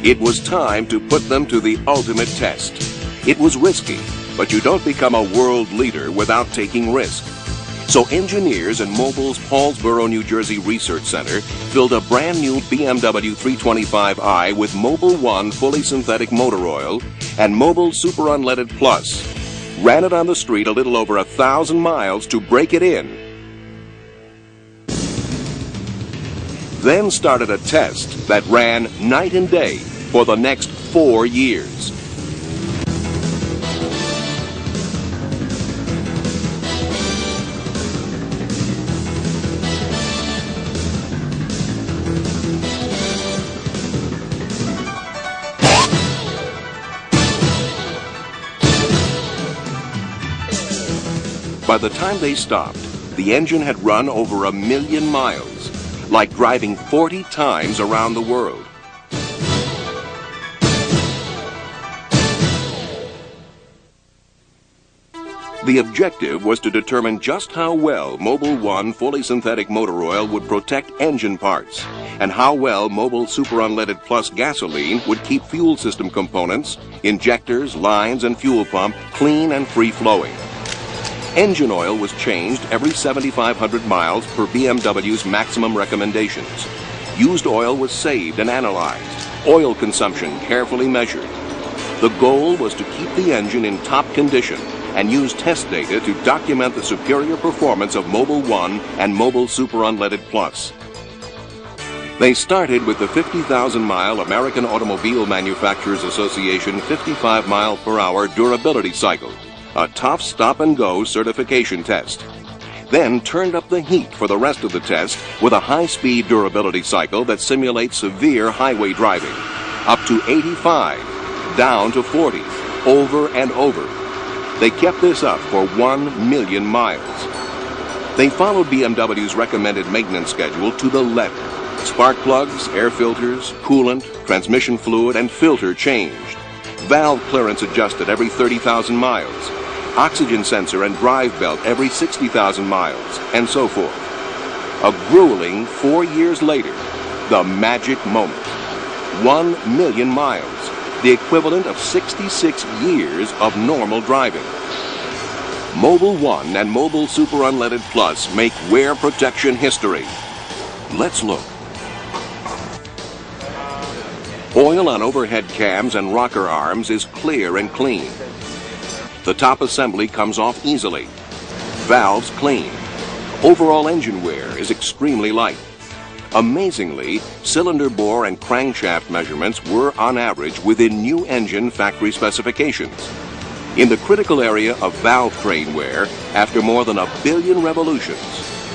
It was time to put them to the ultimate test. It was risky, but you don't become a world leader without taking risk. So engineers in Mobil's Paulsboro, New Jersey Research Center filled a brand new BMW 325i with Mobil 1 fully synthetic motor oil and Mobil Super Unleaded Plus. Ran it on the street a little over 1,000 miles to break it in. Then started a test that ran night and day for the next 4 years. By the time they stopped, the engine had run over 1 million miles, like driving 40 times around the world. The objective was to determine just how well Mobil 1 fully synthetic motor oil would protect engine parts, and how well Mobil Super Unleaded Plus gasoline would keep fuel system components, injectors, lines, and fuel pump clean and free-flowing. Engine oil was changed every 7,500 miles per BMW's maximum recommendations. Used oil was saved and analyzed, oil consumption carefully measured. The goal was to keep the engine in top condition and use test data to document the superior performance of Mobil 1 and Mobil Super Unleaded Plus. They started with the 50,000-mile American Automobile Manufacturers Association 55-mile-per-hour durability cycle, a tough stop-and-go certification test. Then turned up the heat for the rest of the test with a high-speed durability cycle that simulates severe highway driving, up to 85, down to 40, over and over. They kept this up for 1 million miles. They followed BMW's recommended maintenance schedule to the letter. Spark plugs, air filters, coolant, transmission fluid, and filter changed. Valve clearance adjusted every 30,000 miles. Oxygen sensor and drive belt every 60,000 miles, and so forth. A grueling 4 years later, the magic moment. 1 million miles, the equivalent of 66 years of normal driving. Mobil 1 and Mobil Super Unleaded Plus make wear protection history. Let's look. Oil on overhead cams and rocker arms is clear and clean. The top assembly comes off easily. Valves clean. Overall engine wear is extremely light. Amazingly, cylinder bore and crankshaft measurements were on average within new engine factory specifications. In the critical area of valve train wear, after more than 1 billion revolutions,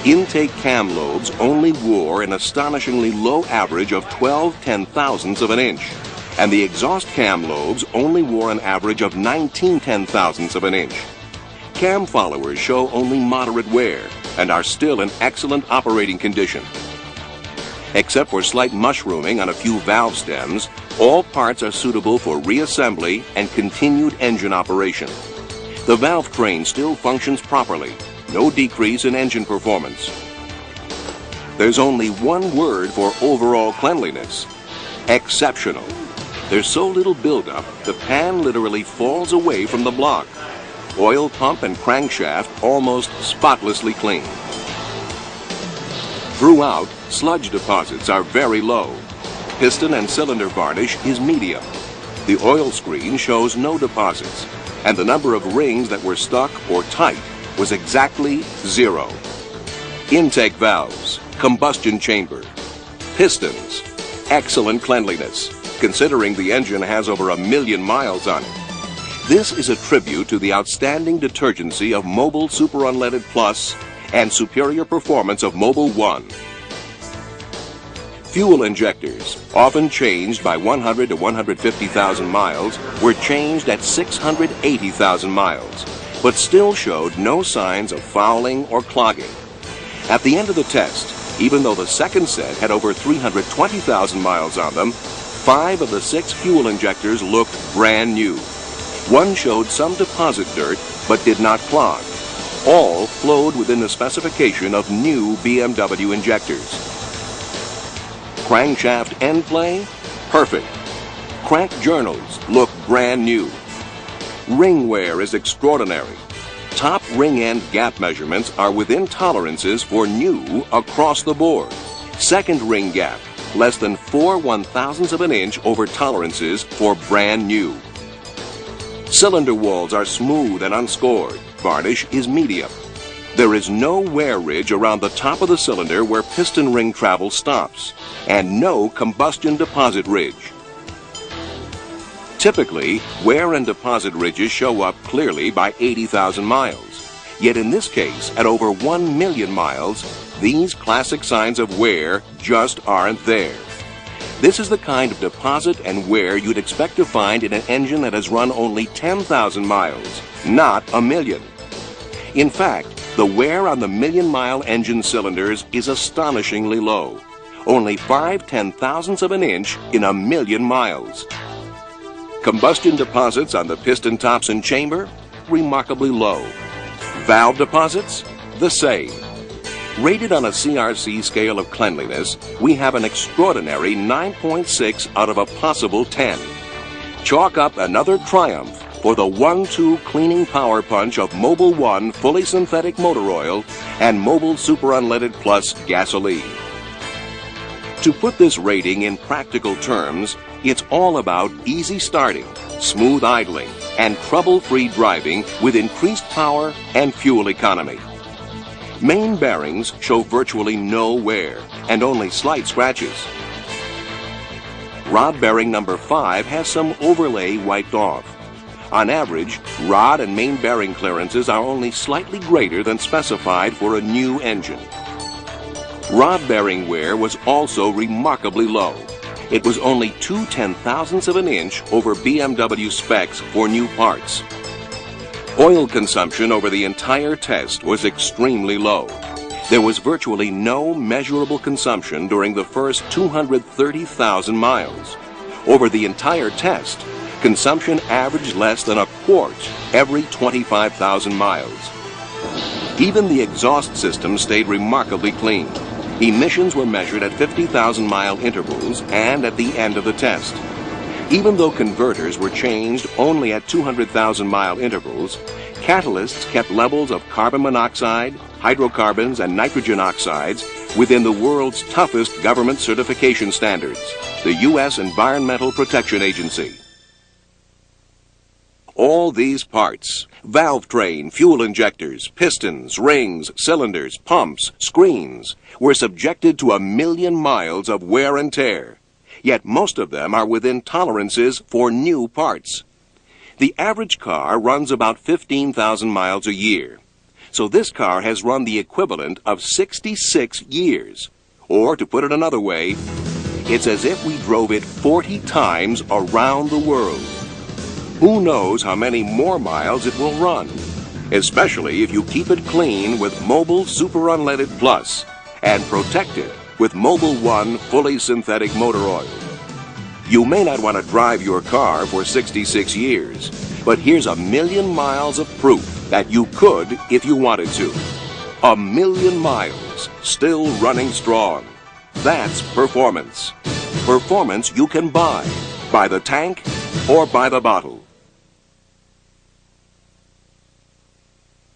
intake cam lobes only wore an astonishingly low average of 12 ten-thousandths of an inch, and the exhaust cam lobes only wore an average of 19 ten-thousandths of an inch. Cam followers show only moderate wear and are still in excellent operating condition. Except for slight mushrooming on a few valve stems, all parts are suitable for reassembly and continued engine operation. The valve train still functions properly, no decrease in engine performance. There's only one word for overall cleanliness: exceptional. There's so little buildup, the pan literally falls away from the block. Oil pump and crankshaft almost spotlessly clean. Throughout, sludge deposits are very low. Piston and cylinder varnish is medium. The oil screen shows no deposits, and the number of rings that were stuck or tight was exactly 0. Intake valves, combustion chamber, pistons, excellent cleanliness, considering the engine has over 1 million miles on it. This is a tribute to the outstanding detergency of Mobil Super Unleaded Plus and superior performance of Mobil 1. Fuel injectors, often changed by 100 to 150,000 miles, were changed at 680,000 miles, but still showed no signs of fouling or clogging. At the end of the test, even though the second set had over 320,000 miles on them, 5 of the 6 fuel injectors looked brand new. One showed some deposit dirt, but did not clog. All flowed within the specification of new BMW injectors. Crankshaft end play? Perfect. Crank journals look brand new. Ring wear is extraordinary. Top ring end gap measurements are within tolerances for new across the board. Second ring gap, less than 4/1000ths of an inch over tolerances for brand new. Cylinder walls are smooth and unscored. Varnish is medium. There is no wear ridge around the top of the cylinder where piston ring travel stops, and no combustion deposit ridge. Typically, wear and deposit ridges show up clearly by 80,000 miles. Yet in this case, at over 1 million miles, these classic signs of wear just aren't there. This is the kind of deposit and wear you'd expect to find in an engine that has run only 10,000 miles, not a million. In fact, the wear on the million-mile engine cylinders is astonishingly low, only 5/10,000ths of an inch in a million miles. Combustion deposits on the piston tops and chamber, remarkably low. Valve deposits, the same. Rated on a CRC scale of cleanliness, we have an extraordinary 9.6 out of a possible 10. Chalk up another triumph for the 1-2 cleaning power punch of Mobil 1 fully synthetic motor oil and Mobil Super Unleaded Plus gasoline. To put this rating in practical terms, it's all about easy starting, smooth idling, and trouble-free driving with increased power and fuel economy. Main bearings show virtually no wear and only slight scratches. Rod bearing number 5 has some overlay wiped off. On average, rod and main bearing clearances are only slightly greater than specified for a new engine. Rod bearing wear was also remarkably low. It was only 2/10,000ths of an inch over BMW specs for new parts. Oil consumption over the entire test was extremely low. There was virtually no measurable consumption during the first 230,000 miles. Over the entire test, consumption averaged less than a quart every 25,000 miles. Even the exhaust system stayed remarkably clean. Emissions were measured at 50,000-mile intervals and at the end of the test. Even though converters were changed only at 200,000-mile intervals, catalysts kept levels of carbon monoxide, hydrocarbons, and nitrogen oxides within the world's toughest government certification standards, the U.S. Environmental Protection Agency. All these parts, valve train, fuel injectors, pistons, rings, cylinders, pumps, screens, were subjected to 1 million miles of wear and tear. Yet most of them are within tolerances for new parts. The average car runs about 15,000 miles a year. So this car has run the equivalent of 66 years. Or, to put it another way, it's as if we drove it 40 times around the world. Who knows how many more miles it will run, especially if you keep it clean with Mobil Super Unleaded Plus and protect it with Mobil 1 fully synthetic motor oil. You may not want to drive your car for 66 years, but here's 1 million miles of proof that you could if you wanted to. 1 million miles, still running strong. That's performance. Performance you can buy by the tank or by the bottle.